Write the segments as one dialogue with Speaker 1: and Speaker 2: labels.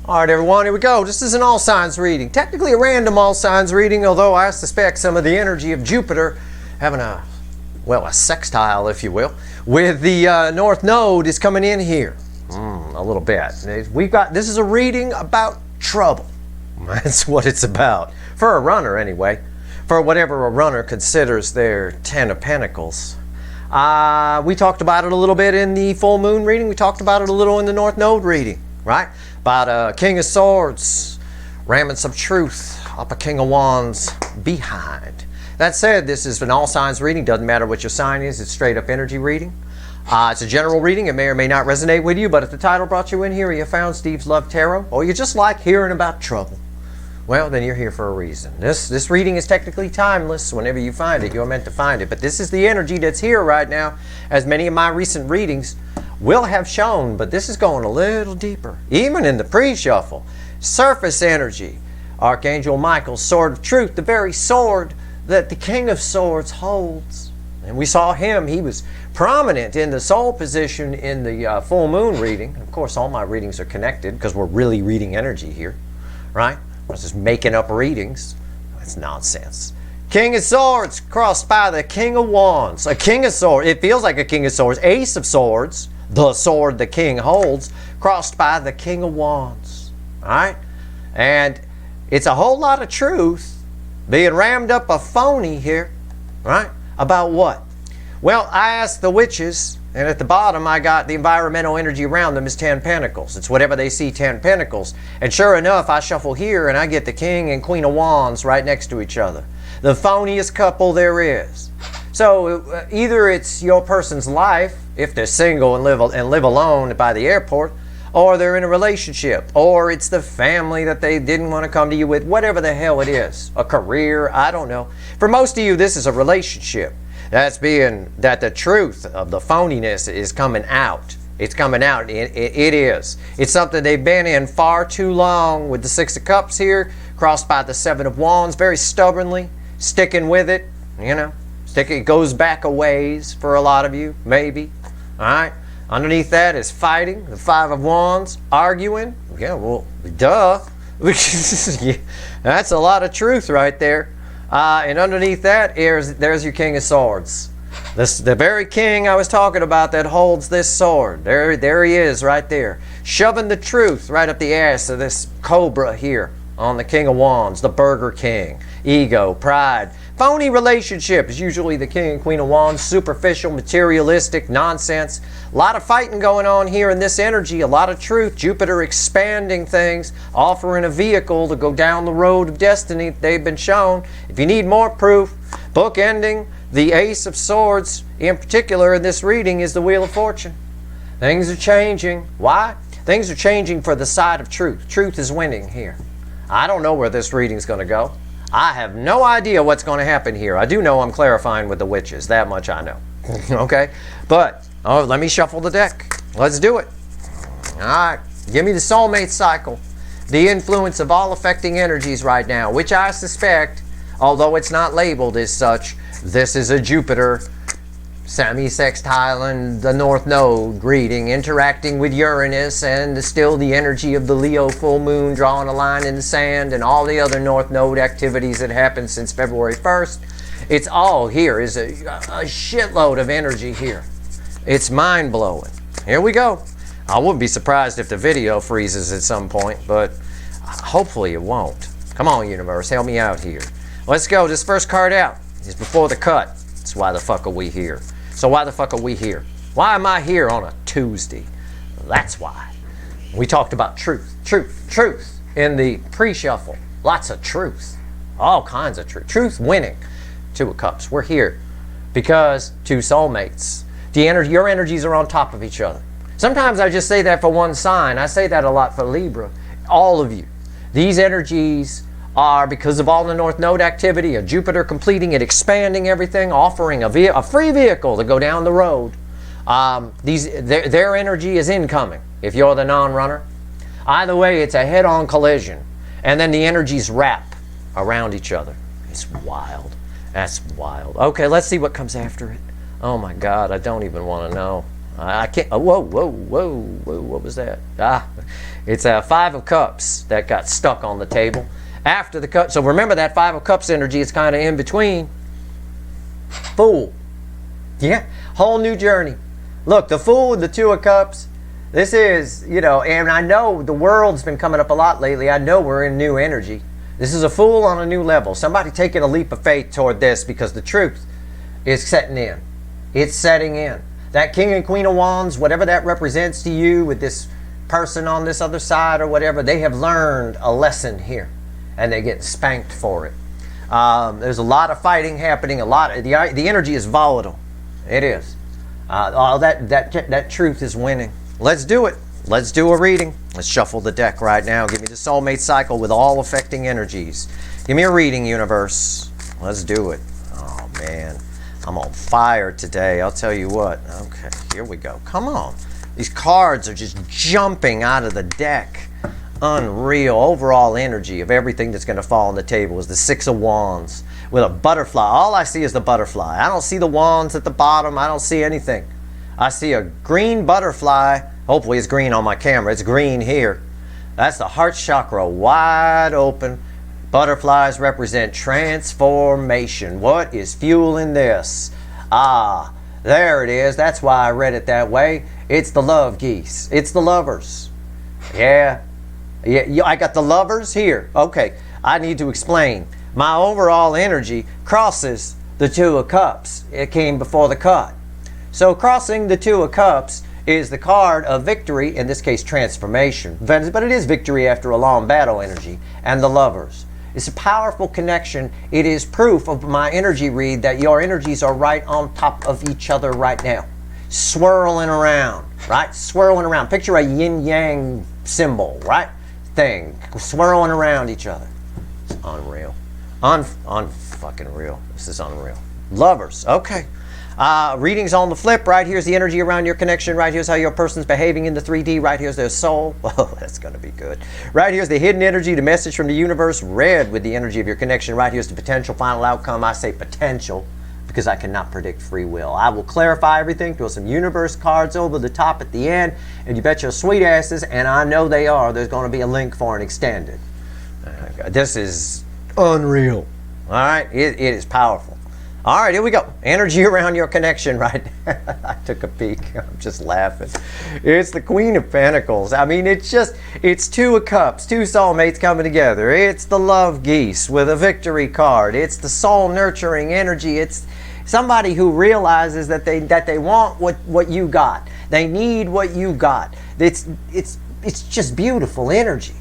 Speaker 1: All right, everyone, here we go. This is an all signs reading. Technically a random all signs reading, although I suspect some of the energy of Jupiter having a sextile, if you will, with the North Node is coming in here. A little bit. This is a reading about trouble. That's what it's about. For a runner, anyway. For whatever a runner considers their 10 of Pentacles. We talked about it a little bit in the full moon reading. We talked about it a little in the North Node reading, right? About a King of Swords ramming some truth up a King of Wands behind. That said, this is an all signs reading. Doesn't matter what your sign is. It's straight up energy reading. It's a general reading. It may or may not resonate with you, but if the title brought you in here, or you found Steve's Love Tarot, or you just like hearing about trouble, well, then you're here for a reason. This reading is technically timeless. Whenever you find it, you're meant to find it. But this is the energy that's here right now, as many of my recent readings will have shown, but this is going a little deeper. Even in the pre-shuffle, surface energy, Archangel Michael's sword of truth, the very sword that the King of Swords holds. And we saw him, he was prominent in the soul position in the full moon reading. Of course, all my readings are connected because we're really reading energy here, right? We're just making up readings. That's nonsense. King of Swords crossed by the King of Wands. A King of Swords, it feels like a King of Swords. Ace of Swords, the sword the king holds, crossed by the King of Wands. All right? And it's a whole lot of truth being rammed up a phony here, right? About what? Well, I asked the witches, and at the bottom I got the environmental energy around them is 10 Pentacles. It's whatever they see 10 Pentacles. And sure enough, I shuffle here and I get the King and Queen of Wands right next to each other. The phoniest couple there is. So either it's your person's life, if they're single and live alone by the airport, or they're in a relationship, or it's the family that they didn't want to come to you with, whatever the hell it is. A career, I don't know. For most of you, this is a relationship. That's being that the truth of the phoniness is coming out. It's coming out. It is. It's something they've been in far too long with the Six of Cups here, crossed by the Seven of Wands, very stubbornly, sticking with it, you know. It goes back a ways for a lot of you, maybe. All right. Underneath that is fighting, the Five of Wands, arguing. Yeah, well, duh. That's a lot of truth right there. And underneath that, there's your King of Swords. The very king I was talking about that holds this sword. There he is right there. Shoving the truth right up the ass of this cobra here on the King of Wands, the Burger King. Ego, pride. Phony relationship is usually the King and Queen of Wands. Superficial, materialistic, nonsense. A lot of fighting going on here in this energy. A lot of truth. Jupiter expanding things. Offering a vehicle to go down the road of destiny they've been shown. If you need more proof, bookending the Ace of Swords in particular in this reading is the Wheel of Fortune. Things are changing. Why? Things are changing for the side of truth. Truth is winning here. I don't know where this reading's going to go. I have no idea what's going to happen here. I do know I'm clarifying with the witches. That much I know. Okay? But, let me shuffle the deck. Let's do it. All right. Give me the soulmate cycle. The influence of all affecting energies right now, which I suspect, although it's not labeled as such, this is a Jupiter semi-sextile and the North Node greeting, interacting with Uranus and still the energy of the Leo full moon, drawing a line in the sand, and all the other North Node activities that happened since February 1st. It's all here is a shitload of energy here. It's mind-blowing. Here we go. I wouldn't be surprised if the video freezes at some point, but hopefully it won't. Come on, universe, help me out here. Let's go. This first card out is before the cut. That's why the fuck are we here? So why the fuck are we here? Why am I here on a Tuesday? That's why. We talked about truth, truth, truth in the pre-shuffle. Lots of truth. All kinds of truth. Truth winning. Two of Cups. We're here because two soulmates. Your energies are on top of each other. Sometimes I just say that for one sign. I say that a lot for Libra. All of you. These energies are because of all the North Node activity, of Jupiter completing it, expanding everything, offering a free vehicle to go down the road. Their energy is incoming if you're the non-runner. Either way, it's a head-on collision. And then the energies wrap around each other. It's wild. That's wild. Okay, let's see what comes after it. Oh my God, I don't even want to know. I can't. Oh, whoa, whoa, whoa, whoa! What was that? It's a Five of Cups that got stuck on the table after the cup. So remember that Five of Cups energy is kind of in between. Fool. Yeah, whole new journey. Look, the Fool and the Two of Cups. This is, you know, and I know the world's been coming up a lot lately. I know we're in new energy. This is a Fool on a new level. Somebody taking a leap of faith toward this because the truth is setting in. It's setting in. That King and Queen of Wands, whatever that represents to you with this person on this other side or whatever, they have learned a lesson here and they get spanked for it. There's a lot of fighting happening. A lot of the energy is volatile. It is. All that truth is winning. Let's do it. Let's do a reading. Let's shuffle the deck right now. Give me the soulmate cycle with all affecting energies. Give me a reading, universe. Let's do it. Oh, man. I'm on fire today. I'll tell you what. Okay, here we go. Come on. These cards are just jumping out of the deck. Unreal. Overall energy of everything that's going to fall on the table is the Six of Wands with a butterfly. All I see is the butterfly. I don't see the wands at the bottom. I don't see anything. I see a green butterfly. Hopefully it's green on my camera. It's green here. That's the heart chakra wide open. Butterflies represent transformation. What is fueling this? Ah, there it is. That's why I read it that way. It's the love geese. It's the lovers. Yeah. I got the lovers here. Okay, I need to explain. My overall energy crosses the Two of Cups. It came before the cut. So crossing the Two of Cups is the card of victory, in this case transformation. But it is victory after a long battle energy. And the lovers. It's a powerful connection. It is proof of my energy read that your energies are right on top of each other right now. Swirling around, right? Swirling around. Picture a yin-yang symbol, right? Thing. Swirling around each other. It's unreal. Unfucking real. This is unreal. Lovers. Okay. Readings on the flip. Right here's the energy around your connection. Right here's how your person's behaving in the 3D. Right here's their soul. Oh, that's going to be good. Right here's the hidden energy, the message from the universe. Red with the energy of your connection. Right here's the potential final outcome. I say potential because I cannot predict free will. I will clarify everything, throw some universe cards over the top at the end, and you bet your sweet asses, and I know they are, there's going to be a link for an extended. This is unreal. All right, it is powerful. All right, here we go. Energy around your connection, right? I took a peek. I'm just laughing. It's the Queen of Pentacles. I mean, it's Two of Cups, two soulmates coming together. It's the love geese with a victory card. It's the soul nurturing energy. It's somebody who realizes that they want what you got. They need what you got. It's just beautiful energy.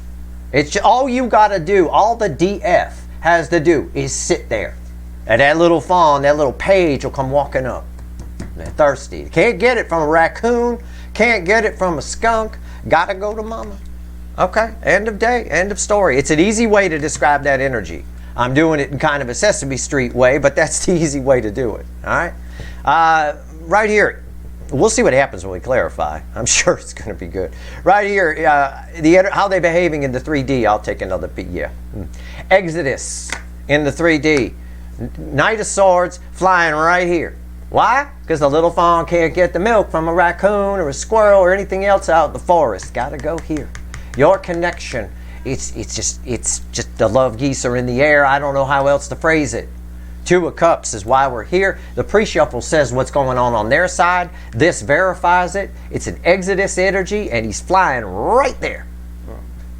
Speaker 1: It's just, all you got to do, all the DF has to do is sit there. And that little fawn, that little page will come walking up. They're thirsty. Can't get it from a raccoon. Can't get it from a skunk. Gotta go to mama. Okay, end of day, end of story. It's an easy way to describe that energy. I'm doing it in kind of a Sesame Street way, but that's the easy way to do it. All right? Right here, we'll see what happens when we clarify. I'm sure it's going to be good. Right here, how they behaving in the 3D. I'll take another peek. Yeah. Exodus in the 3D. Knight of Swords flying right here. Why? Because the little fawn can't get the milk from a raccoon or a squirrel or anything else out in the forest. Got to go here. Your connection, it's just the love geese are in the air. I don't know how else to phrase it. Two of Cups is why we're here. The pre-shuffle says what's going on their side. This verifies it. It's an Exodus energy, and he's flying right there.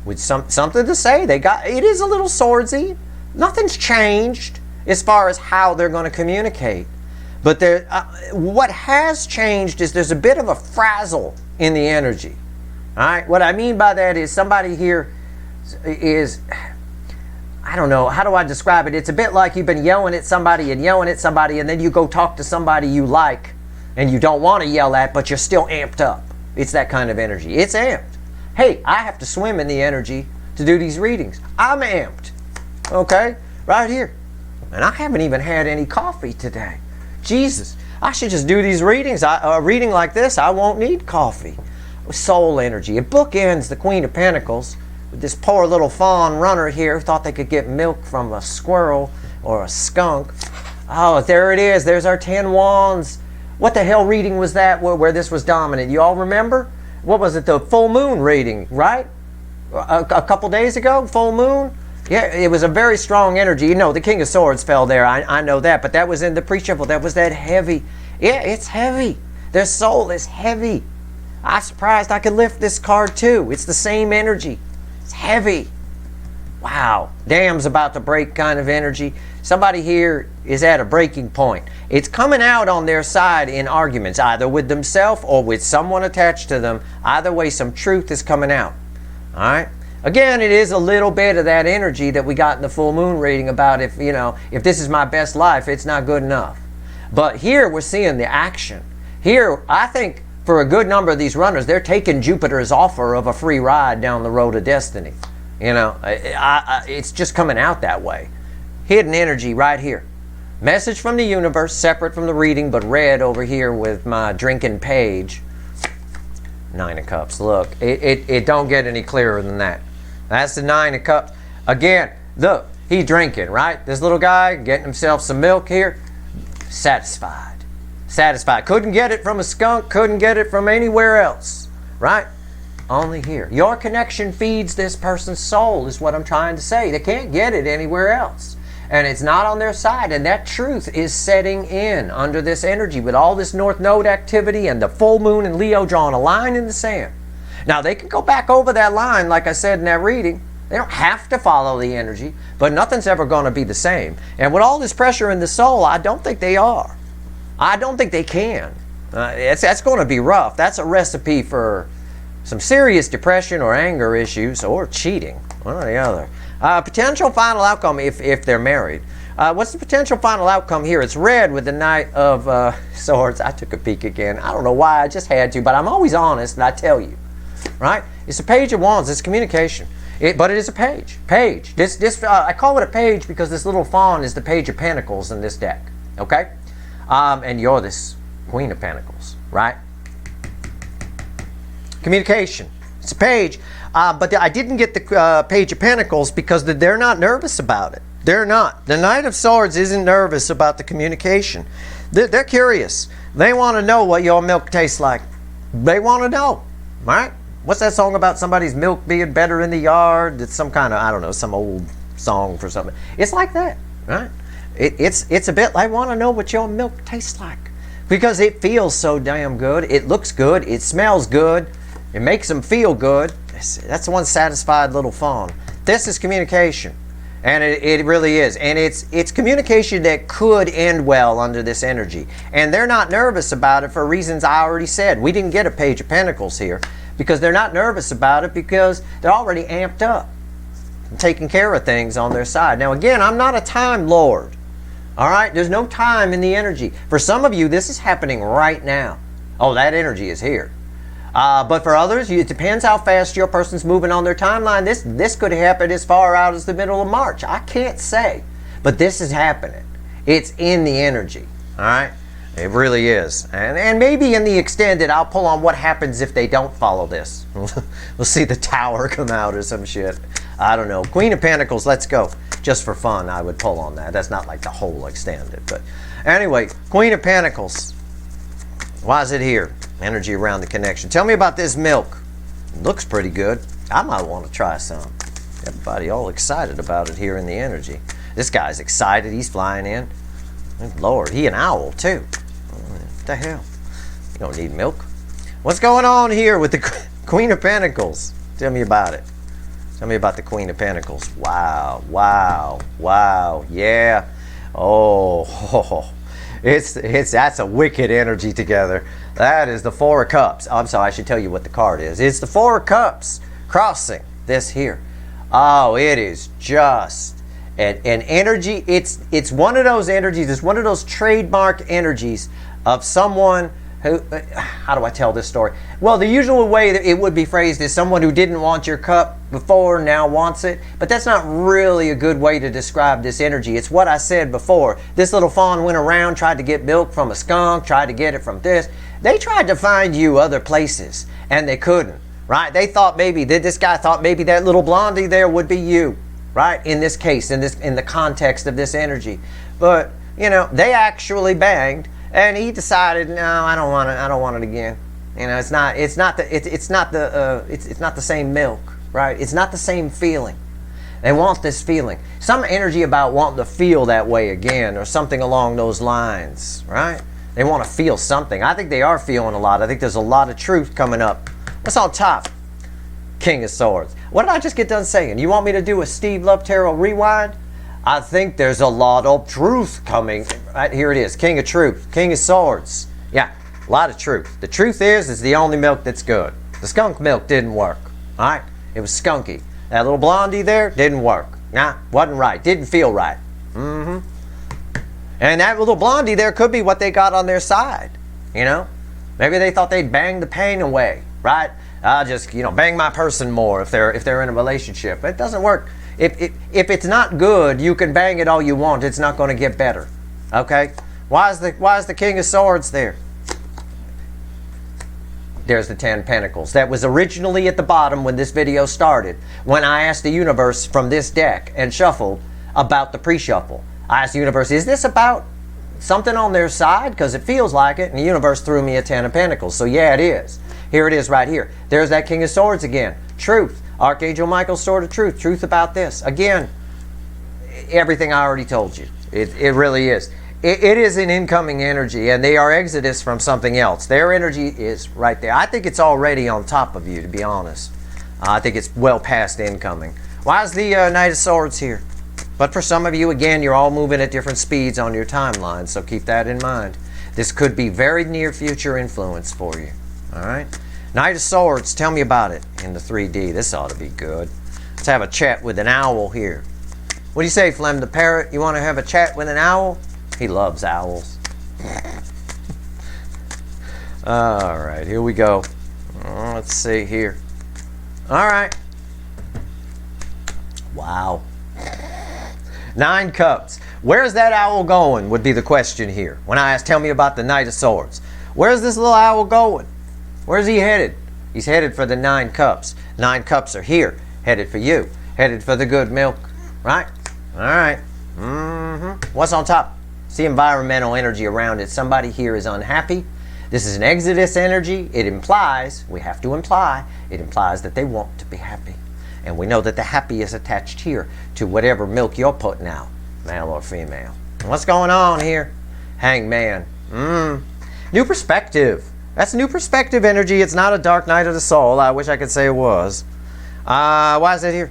Speaker 1: With something to say. It is a little swordsy. Nothing's changed as far as how they're going to communicate. But what has changed is there's a bit of a frazzle in the energy. All right? What I mean by that is somebody here is, I don't know, how do I describe it? It's a bit like you've been yelling at somebody, and then you go talk to somebody you like and you don't want to yell at, but you're still amped up. It's that kind of energy. It's amped. Hey, I have to swim in the energy to do these readings. I'm amped. Okay? Right here. And I haven't even had any coffee today. Jesus, I should just do these readings. A reading like this, I won't need coffee. Soul energy. It bookends the Queen of Pentacles with this poor little fawn runner here who thought they could get milk from a squirrel or a skunk. Oh, there it is. There's our 10 wands What the hell reading was that where this was dominant? You all remember? What was it? The full moon reading, right? A couple days ago, full moon. Yeah, it was a very strong energy. You know, the King of Swords fell there. I know that, but that was in the pre-shuffle. That was that heavy. Yeah, it's heavy. Their soul is heavy. I'm surprised I could lift this card too. It's the same energy. It's heavy. Wow. Dam's about to break kind of energy. Somebody here is at a breaking point. It's coming out on their side in arguments, either with themselves or with someone attached to them. Either way, some truth is coming out. All right? Again, it is a little bit of that energy that we got in the full moon reading about if this is my best life, it's not good enough. But here we're seeing the action. Here, I think for a good number of these runners, they're taking Jupiter's offer of a free ride down the road of destiny. It's just coming out that way. Hidden energy right here. Message from the universe, separate from the reading, but read over here with my drinking page. Nine of Cups. Look, it don't get any clearer than that. That's the Nine of Cups. Again, look, he drinking, right? This little guy getting himself some milk here. Satisfied. Satisfied. Couldn't get it from a skunk, couldn't get it from anywhere else, right? Only here. Your connection feeds this person's soul is what I'm trying to say. They can't get it anywhere else. And it's not on their side. And that truth is setting in under this energy with all this North Node activity and the full moon in Leo drawing a line in the sand. Now, they can go back over that line, like I said in that reading. They don't have to follow the energy, but nothing's ever going to be the same. And with all this pressure in the soul, I don't think they are. I don't think they can. That's going to be rough. That's a recipe for some serious depression or anger issues or cheating, one or the other. Potential final outcome if they're married. What's the potential final outcome here? It's red with the Knight of Swords. I took a peek again. I don't know why, I just had to, but I'm always honest and I tell you. Right? It's a Page of Wands. It's communication. But it is a page. Page. I call it a page because this little fawn is the Page of Pentacles in this deck. Okay? And you're this Queen of Pentacles. Right? Communication. It's a page. But I didn't get the Page of Pentacles because they're not nervous about it. They're not. The Knight of Swords isn't nervous about the communication. They're curious. They want to know what your milk tastes like. They want to know. Right? What's that song about somebody's milk being better in the yard? It's some kind of, I don't know, some old song for something. It's like that, right? It's a bit like, I want to know what your milk tastes like. Because it feels so damn good. It looks good. It smells good. It makes them feel good. That's the one satisfied little fawn. This is communication. And it really is. And it's communication that could end well under this energy. And they're not nervous about it for reasons I already said. We didn't get a Page of Pentacles here. Because they're not nervous about it because they're already amped up and taking care of things on their side. Now again, I'm not a time lord. All right? There's no time in the energy. For some of you, this is happening right now. Oh, that energy is here. But for others, it depends how fast your person's moving on their timeline. This could happen as far out as the middle of March. I can't say. But this is happening. It's in the energy. All right? It really is. And maybe in the extended, I'll pull on what happens if they don't follow this. We'll see the Tower come out or some shit. I don't know. Queen of Pentacles, let's go. Just for fun, I would pull on that. That's not like the whole extended. But anyway, Queen of Pentacles. Why is it here? Energy around the connection. Tell me about this milk. It looks pretty good. I might want to try some. Everybody all excited about it here in the energy. This guy's excited. He's flying in. Lord, he an owl too. What the hell? You don't need milk. What's going on here with the Queen of Pentacles? Tell me about it. Tell me about the Queen of Pentacles. Wow, wow, wow, yeah. Oh, that's a wicked energy together. That is the Four of Cups. I'm sorry, I should tell you what the card is. It's the Four of Cups crossing this here. Oh, it is just an energy. It's one of those energies. It's one of those trademark energies of someone who, how do I tell this story? Well, the usual way that it would be phrased is someone who didn't want your cup before now wants it. But that's not really a good way to describe this energy. It's what I said before. This little fawn went around, tried to get milk from a skunk, tried to get it from this. They tried to find you other places, and they couldn't, right? They thought maybe, this guy thought maybe that little blondie there would be you, right? In this case, in the context of this energy. But, you know, they actually banged. And he decided, no, I don't want it. I don't want it again. You know, it's not the same milk, right? It's not the same feeling. They want this feeling. Some energy about wanting to feel that way again or something along those lines, right? They want to feel something. I think they are feeling a lot. I think there's a lot of truth coming up. What's on top? King of Swords. What did I just get done saying? You want me to do a Steve Love Tarot rewind? I think there's a lot of truth coming. Right, here it is. King of Truth. King of Swords. Yeah, a lot of truth. The truth is, it's the only milk that's good. The skunk milk didn't work. All right? It was skunky. That little blondie there didn't work. Nah, wasn't right. Didn't feel right. And that little blondie there could be what they got on their side. You know? Maybe they thought they'd bang the pain away, right? I'll just, bang my person more if they're in a relationship. It doesn't work. If it's not good, you can bang it all you want. It's not going to get better. Okay? Why is the King of Swords there? There's the 10 Pentacles. That was originally at the bottom when this video started, when I asked the universe from this deck and shuffled about the pre-shuffle. I asked the universe, is this about something on their side? Because it feels like it. And the universe threw me a 10 of Pentacles. So yeah, it is. Here it is right here. There's that King of Swords again. Truth. Archangel Michael's Sword of Truth. Truth about this. Again, everything I already told you. It really is. It is an incoming energy, and they are exodus from something else. Their energy is right there. I think it's already on top of you, to be honest. I think it's well past incoming. Why is the Knight of Swords here? But for some of you, again, you're all moving at different speeds on your timeline, so keep that in mind. This could be very near future influence for you. All right? Knight of Swords, tell me about it in the 3D. This ought to be good. Let's have a chat with an owl here. What do you say, Flem the Parrot? You want to have a chat with an owl? He loves owls. All right, here we go. Let's see here. All right. Wow. 9 Cups. Where's that owl going would be the question here. When I ask, tell me about the Knight of Swords. Where's this little owl going? Where's he headed? He's headed for the 9 Cups. 9 Cups are here, headed for you. Headed for the good milk, right? All right. What's on top? It's the environmental energy around it. Somebody here is unhappy. This is an exodus energy. It implies, we have to imply, it implies that they want to be happy. And we know that the happy is attached here to whatever milk you're putting out, male or female. What's going on here? Hangman. New perspective. That's new perspective energy. It's not a dark night of the soul. I wish I could say it was. Why is it here?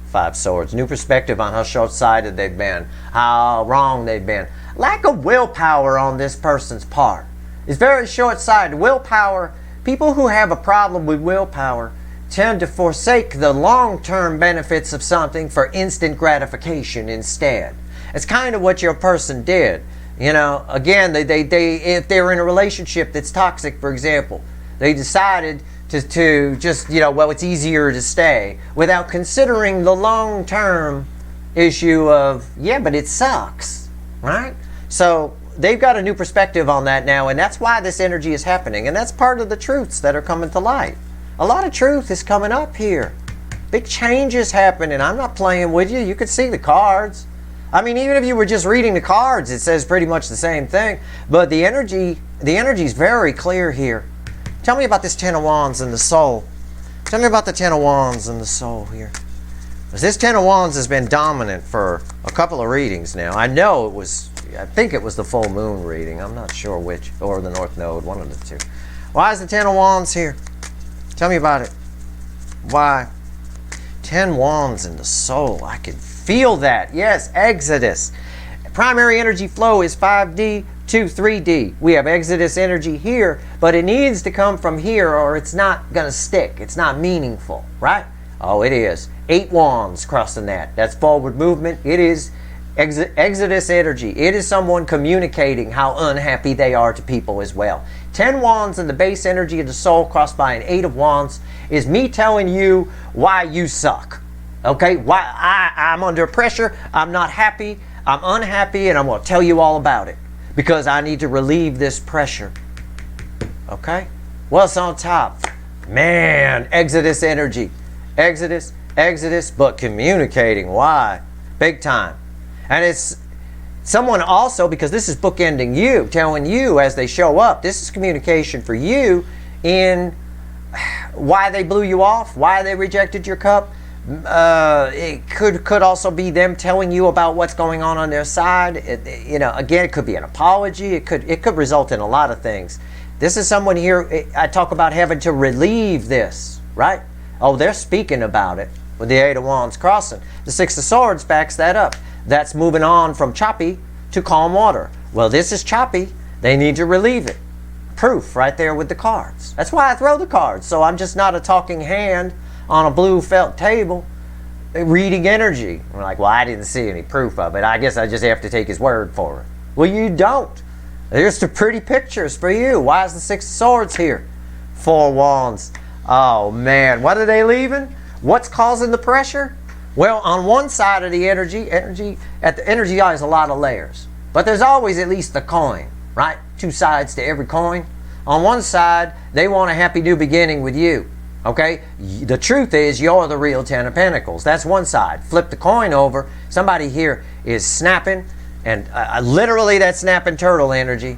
Speaker 1: 5 Swords. New perspective on how short-sighted they've been, how wrong they've been. Lack of willpower on this person's part. It's very short-sighted. Willpower, people who have a problem with willpower tend to forsake the long-term benefits of something for instant gratification instead. It's kind of what your person did. You know, again, they if they're in a relationship that's toxic, for example, they decided to just, well, it's easier to stay without considering the long-term issue of, yeah, but it sucks, right? So they've got a new perspective on that now, and that's why this energy is happening, and that's part of the truths that are coming to light. A lot of truth is coming up here. Big changes happening. I'm not playing with you. You could see the cards. I mean, even if you were just reading the cards, it says pretty much the same thing, but the energy is very clear here. Tell me about this 10 of Wands and the soul. Tell me about the 10 of Wands and the soul here. Because this 10 of Wands has been dominant for a couple of readings now. I think it was the full moon reading. I'm not sure which, or the North Node, one of the two. Why is the 10 of Wands here? Tell me about it. Why? 10 Wands in the soul. I can feel that. Yes, Exodus. Primary energy flow is 5D to 3D. We have Exodus energy here, but it needs to come from here or it's not going to stick. It's not meaningful, right? Oh, it is. 8 Wands crossing that. That's forward movement. It is Exodus energy. It is someone communicating how unhappy they are to people as well. 10 Wands in the base energy of the soul crossed by an 8 of Wands is me telling you why you suck. Okay? Why I'm under pressure. I'm not happy. I'm unhappy, and I'm going to tell you all about it because I need to relieve this pressure. Okay? What's on top? Man, Exodus energy. Exodus, but communicating. Why? Big time. And it's Someone also, because this is bookending you, telling you as they show up, this is communication for you in why they blew you off, why they rejected your cup. It could also be them telling you about what's going on their side. Again, it could be an apology. It could result in a lot of things. This is someone here, I talk about having to relieve this, right? Oh, they're speaking about it with the Eight of Wands crossing. The Six of Swords backs that up. That's moving on from choppy to calm water. Well, this is choppy. They need to relieve it. Proof right there with the cards. That's why I throw the cards. So I'm just not a talking hand on a blue felt table reading energy. I'm like, well, I didn't see any proof of it. I guess I just have to take his word for it. Well, you don't. There's the pretty pictures for you. Why is the Six of Swords here? Four Wands. Oh, man. What are they leaving? What's causing the pressure? Well, on one side of the energy has a lot of layers. But there's always at least the coin, right? Two sides to every coin. On one side, they want a happy new beginning with you. Okay? The truth is you're the real Ten of Pentacles. That's one side. Flip the coin over. Somebody here is snapping, and literally that snapping turtle energy.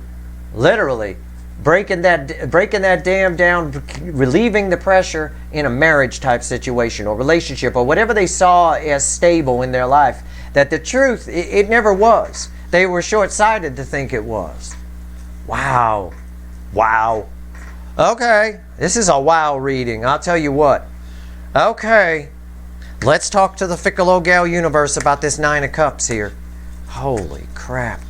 Speaker 1: Literally. Breaking that dam down, relieving the pressure in a marriage type situation or relationship or whatever they saw as stable in their life. That the truth, it never was. They were short-sighted to think it was. Wow. Wow. Okay. This is a wow reading. I'll tell you what. Okay. Let's talk to the Fickle Gal universe about this Nine of Cups here. Holy crap.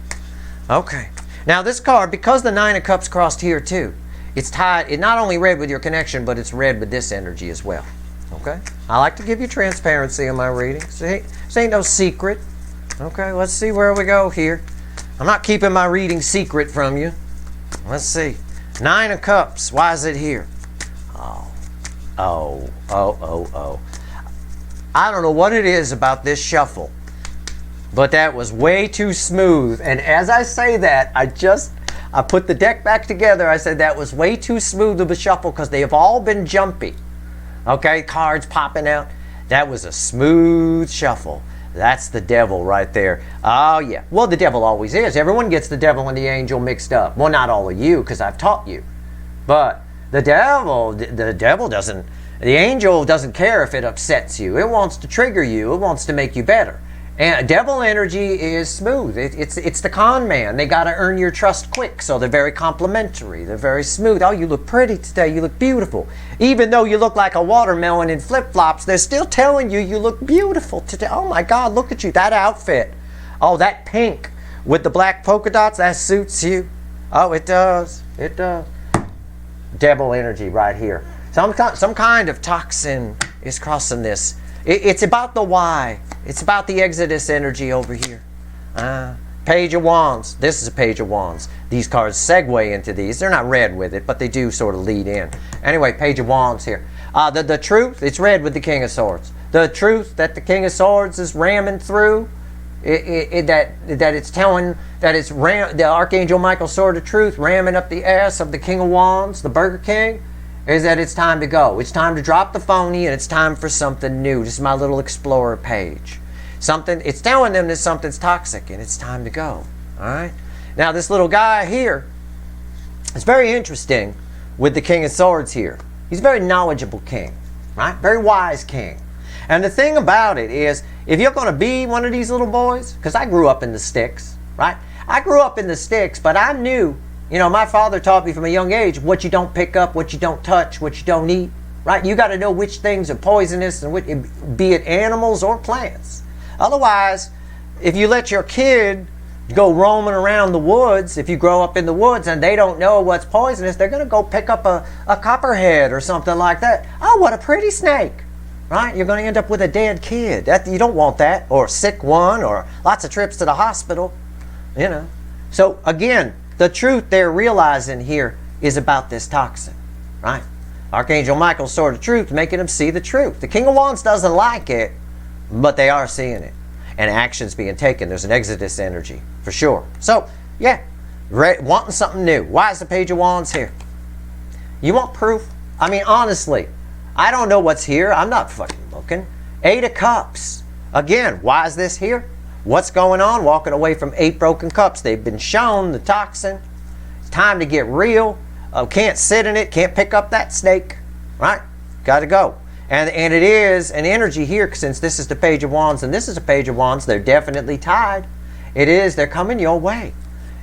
Speaker 1: Okay. Now this card, because the Nine of Cups crossed here too, it's tied, it not only read with your connection, but it's read with this energy as well. Okay? I like to give you transparency in my readings. This ain't no secret. Okay, let's see where we go here. I'm not keeping my reading secret from you. Let's see. Nine of Cups. Why is it here? Oh. I don't know what it is about this shuffle, but that was way too smooth. And as I say that, I put the deck back together. I said that was way too smooth of a shuffle because they have all been jumpy. Okay, cards popping out. That was a smooth shuffle. That's the devil right there. Oh, yeah. Well, the devil always is. Everyone gets the devil and the angel mixed up. Well, not all of you, because I've taught you. But the devil doesn't, the angel doesn't care if it upsets you. It wants to trigger you. It wants to make you better. And devil energy is smooth. It's the con man. They got to earn your trust quick, so they're very complimentary. They're very smooth. Oh, you look pretty today. You look beautiful. Even though you look like a watermelon in flip-flops, they're still telling you you look beautiful today. Oh, my God, look at you. That outfit. Oh, that pink with the black polka dots, that suits you. Oh, it does. It does. Devil energy right here. Some kind of toxin is crossing this. It's about the why. It's about the Exodus energy over here. Page of Wands. This is a Page of Wands. These cards segue into these. They're not read with it, but they do sort of lead in. Anyway, Page of Wands here. The truth, it's read with the King of Swords. The truth that the King of Swords is ramming through, that it's telling, that it's the Archangel Michael's sword of truth ramming up the ass of the King of Wands, the Burger King, is that it's time to go. It's time to drop the phony and it's time for something new. This is my little explorer page. It's telling them that something's toxic and it's time to go. All right? Now this little guy here is very interesting with the King of Swords here. He's a very knowledgeable king, right? Very wise king. And the thing about it is, if you're going to be one of these little boys, because I grew up in the sticks, right? I grew up in the sticks, but I knew, my father taught me from a young age what you don't pick up, what you don't touch, what you don't eat, right? You got to know which things are poisonous, and be it animals or plants. Otherwise, if you let your kid go roaming around the woods, if you grow up in the woods and they don't know what's poisonous, they're going to go pick up a copperhead or something like that. Oh, what a pretty snake, right? You're going to end up with a dead kid. You don't want that, or a sick one, or lots of trips to the hospital, So again, the truth they're realizing here is about this toxin, right? Archangel Michael's sword of truth making them see the truth. The King of Wands doesn't like it, but they are seeing it. And action's being taken. There's an Exodus energy, for sure. So, yeah, wanting something new. Why is the Page of Wands here? You want proof? I mean, honestly, I don't know what's here. I'm not fucking looking. Eight of Cups. Again, why is this here? What's going on? Walking away from 8 broken cups. They've been shown the toxin. It's time to get real. Can't sit in it. Can't pick up that snake. Right? Got to go. And it is an energy here, since this is the Page of Wands and this is a Page of Wands. They're definitely tied. It is. They're coming your way.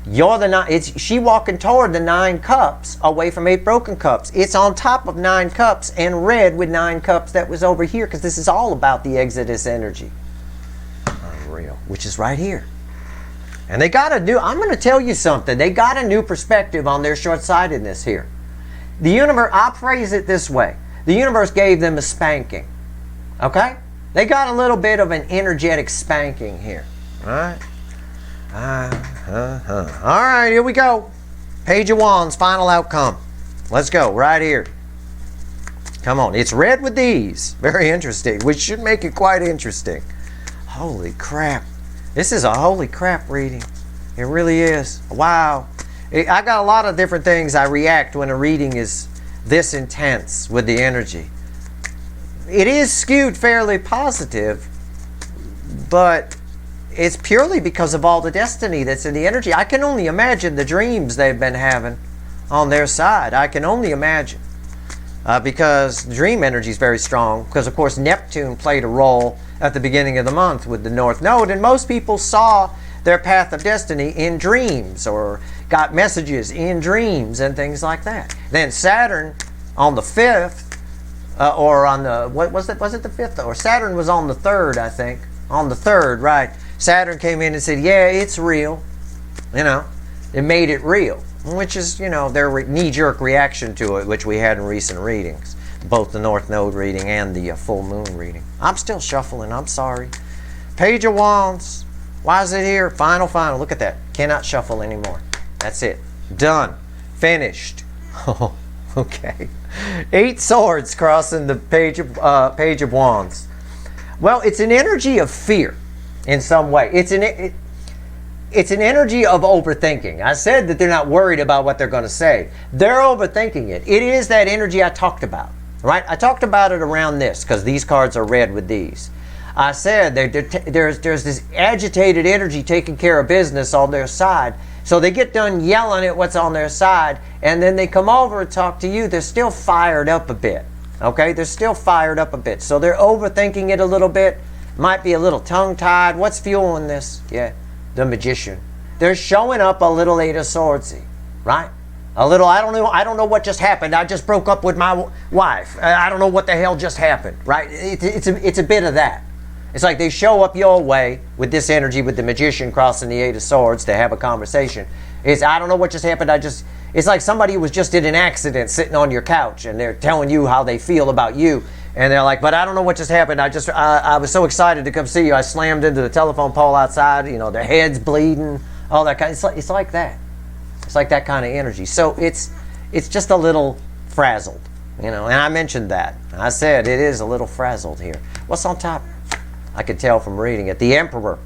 Speaker 1: You're the 9. It's she walking toward the 9 cups away from 8 broken cups. It's on top of 9 cups and red with 9 cups that was over here, because this is all about the Exodus energy. Unreal. Which is right here. And they got a new, I'm going to tell you something. They got a new perspective on their short-sightedness here. The universe, I'll phrase it this way. The universe gave them a spanking. Okay? They got a little bit of an energetic spanking here. All right? All right, here we go. Page of Wands, final outcome. Let's go, right here. Come on, it's red with these. Very interesting, which should make it quite interesting. Holy crap. This is a holy crap reading. It really is. Wow. I got a lot of different things I react when a reading is this intense with the energy. It is skewed fairly positive, but it's purely because of all the destiny that's in the energy. I can only imagine the dreams they've been having on their side. I can only imagine. Because dream energy is very strong. Because, of course, Neptune played a role at the beginning of the month with the North Node. And most people saw their path of destiny in dreams, or got messages in dreams and things like that. Then Saturn on the 5th, or on the, what was it? Was it the 5th? Or Saturn was on the 3rd, I think. On the 3rd, right. Saturn came in and said, yeah, it's real. You know, it made it real. Which is, you know, their knee-jerk reaction to it, which we had in recent readings. Both the North Node reading and the full moon reading. I'm still shuffling, I'm sorry. Page of Wands. Why is it here? Final. Look at that. Cannot shuffle anymore. That's it. Done. Finished. Oh, okay. 8 swords crossing the Page of Wands. Well, it's an energy of fear in some way. It's an energy of overthinking. I said that they're not worried about what they're going to say. They're overthinking it. It is that energy I talked about, right? I talked about it around this, because these cards are red with these. I said there's this agitated energy taking care of business on their side. So they get done yelling at what's on their side, and then they come over and talk to you. They're still fired up a bit, okay? They're still fired up a bit. So they're overthinking it a little bit. Might be a little tongue-tied. What's fueling this? Yeah, the Magician. They're showing up a little 8 of Swordsy, right? A little, I don't know what just happened. I just broke up with my wife. I don't know what the hell just happened, right? It's a bit of that. It's like they show up your way with this energy, with the Magician crossing the 8 of Swords to have a conversation. It's, I don't know what just happened. It's like somebody was just in an accident sitting on your couch, and they're telling you how they feel about you. And they're like, but I don't know what just happened. I was so excited to come see you. I slammed into the telephone pole outside. You know, their head's bleeding, all that kind. It's like that. It's like that kind of energy. So it's just a little frazzled, you know. And I mentioned that. I said it is a little frazzled here. What's on top? I could tell from reading it. The Emperor.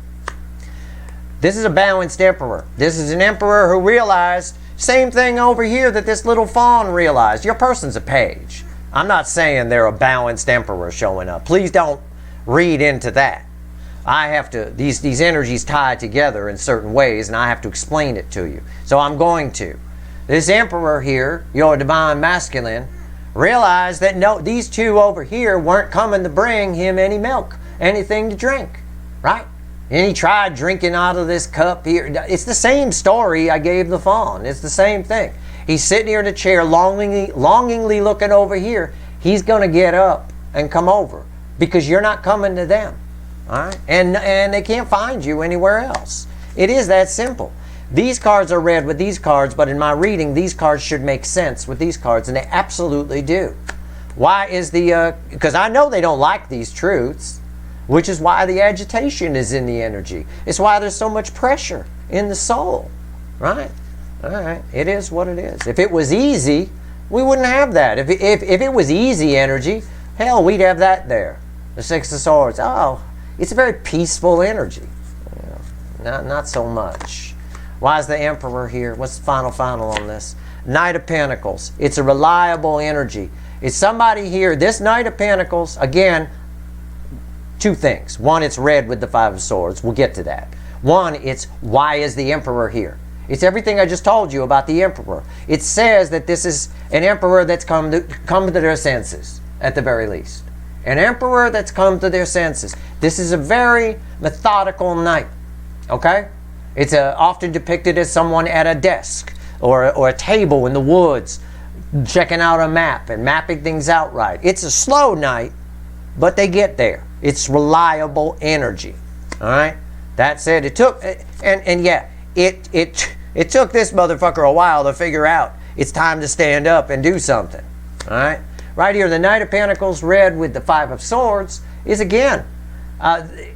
Speaker 1: This is a balanced Emperor. This is an Emperor who realized same thing over here that this little fawn realized. Your person's a page. I'm not saying they're a balanced Emperor showing up. Please don't read into that. I have to, these energies tie together in certain ways, and I have to explain it to you. So I'm going to. This Emperor here, your divine masculine, realized that no, these two over here weren't coming to bring him any milk, anything to drink, right? And he tried drinking out of this cup here. It's the same story I gave the fawn. It's the same thing. He's sitting here in a chair, longingly looking over here. He's going to get up and come over because you're not coming to them. All right? And they can't find you anywhere else. It is that simple. These cards are red with these cards, but in my reading, these cards should make sense with these cards, and they absolutely do. Why is the... because I know they don't like these truths, which is why the agitation is in the energy. It's why there's so much pressure in the soul, right? All right, it is what it is. If it was easy, we wouldn't have that. If it was easy energy, hell, we'd have that there. The 6 of Swords. Oh, it's a very peaceful energy. You know, not so much. Why is the Emperor here? What's the final on this? Knight of Pentacles. It's a reliable energy. It's somebody here. This Knight of Pentacles, again, two things. One, it's red with the Five of Swords. We'll get to that. One, it's why is the Emperor here? It's everything I just told you about the Emperor. It says that this is an Emperor that's come to their senses, at the very least. An Emperor that's come to their senses. This is a very methodical knight, okay? It's often depicted as someone at a desk or a table in the woods, checking out a map and mapping things out right. It's a slow knight, but they get there. It's reliable energy, all right? That said, it took, and yeah, it took this motherfucker a while to figure out it's time to stand up and do something, all right? Right here, the Knight of Pentacles, red with the Five of Swords, is again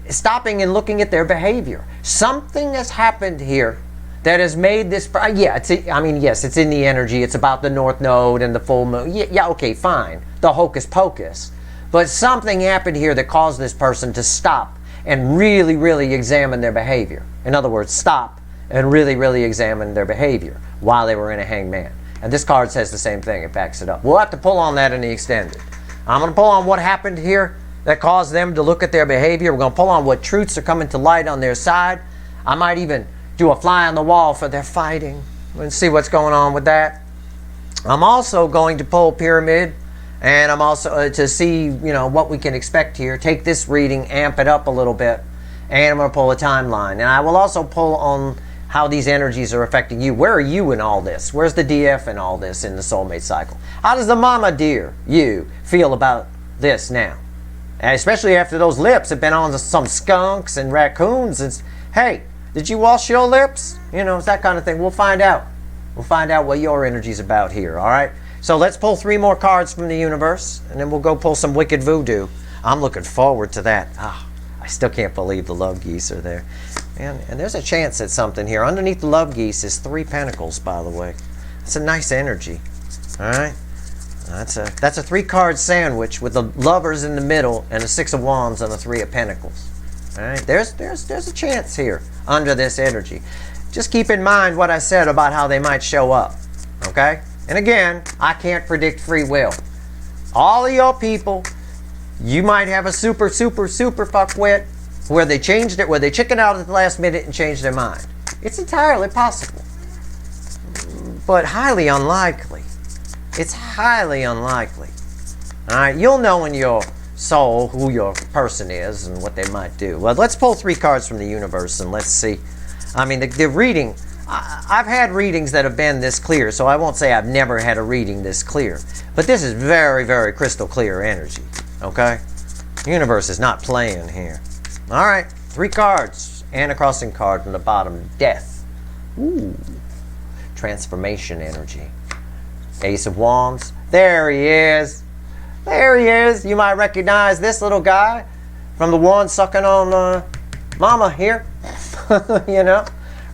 Speaker 1: stopping and looking at their behavior. Something has happened here that has made this, yes, it's in the energy. It's about the North Node and the full moon. Yeah, okay, fine. The hocus pocus. But something happened here that caused this person to stop and really, really examine their behavior. In other words, stop and really, really examine their behavior while they were in a hangman. And this card says the same thing. It backs it up. We'll have to pull on that in the extended. I'm going to pull on what happened here that caused them to look at their behavior. We're going to pull on what truths are coming to light on their side. I might even do a fly on the wall for their fighting and see what's going on with that. I'm also going to pull Pyramid, and I'm also to see what we can expect here. Take this reading, amp it up a little bit, and I'm going to pull a timeline. And I will also pull on how these energies are affecting you. Where are you in all this? Where's the DF in all this in the soulmate cycle? How does the mama dear you feel about this now? And especially after those lips have been on some skunks and raccoons. And hey, did you wash your lips? It's that kind of thing. We'll find out. We'll find out what your energy's about here, all right? So let's pull 3 more cards from the universe, and then we'll go pull some wicked voodoo. I'm looking forward to that. I still can't believe the love geese are there. And there's a chance at something here. Underneath the love geese is 3 pentacles, by the way. It's a nice energy, all right? That's a 3-card sandwich with the lovers in the middle and a 6 of wands and a 3 of pentacles. All right, there's a chance here under this energy. Just keep in mind what I said about how they might show up, okay? And again, I can't predict free will. All of your people, you might have a super fuckwit where they changed it, where they chickened out at the last minute and changed their mind. It's entirely possible, but highly unlikely. It's highly unlikely. All right, you'll know in your soul who your person is and what they might do. Well, let's pull 3 cards from the universe and let's see. I mean, the reading, I've had readings that have been this clear, so I won't say I've never had a reading this clear. But this is very, very crystal clear energy, okay? The universe is not playing here. All right, 3 cards and a crossing card from the bottom. Death. Ooh. Transformation energy. Ace of Wands. There he is. There he is. You might recognize this little guy from the one sucking on mama here.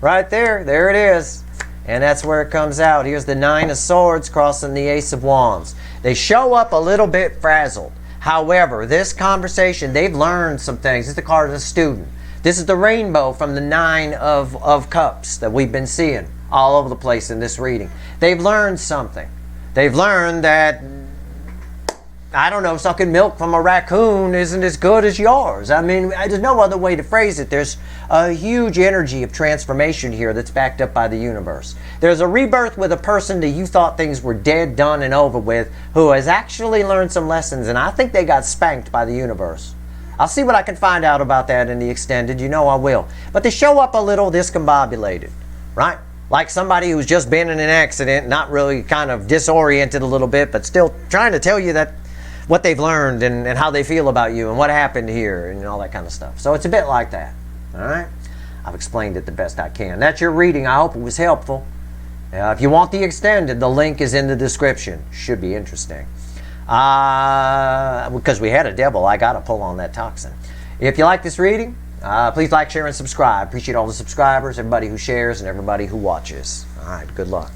Speaker 1: Right there. There it is. And that's where it comes out. Here's the 9 of Swords crossing the Ace of Wands. They show up a little bit frazzled. However, this conversation, they've learned some things. This is the card of the student. This is the rainbow from the 9 of Cups that we've been seeing all over the place in this reading. They've learned something. They've learned that, I don't know, sucking milk from a raccoon isn't as good as yours. I mean, there's no other way to phrase it. There's a huge energy of transformation here that's backed up by the universe. There's a rebirth with a person that you thought things were dead, done, and over with, who has actually learned some lessons, and I think they got spanked by the universe. I'll see what I can find out about that in the extended. You know I will. But they show up a little discombobulated, right? Like somebody who's just been in an accident, not really, kind of disoriented a little bit, but still trying to tell you that what they've learned and how they feel about you and what happened here and all that kind of stuff. So it's a bit like that, all right? I've explained it the best I can. That's your reading. I hope it was helpful. If you want the extended, the link is in the description. Should be interesting. Because we had a devil, I got to pull on that toxin. If you like this reading, please like, share, and subscribe. Appreciate all the subscribers, everybody who shares, and everybody who watches. All right, good luck.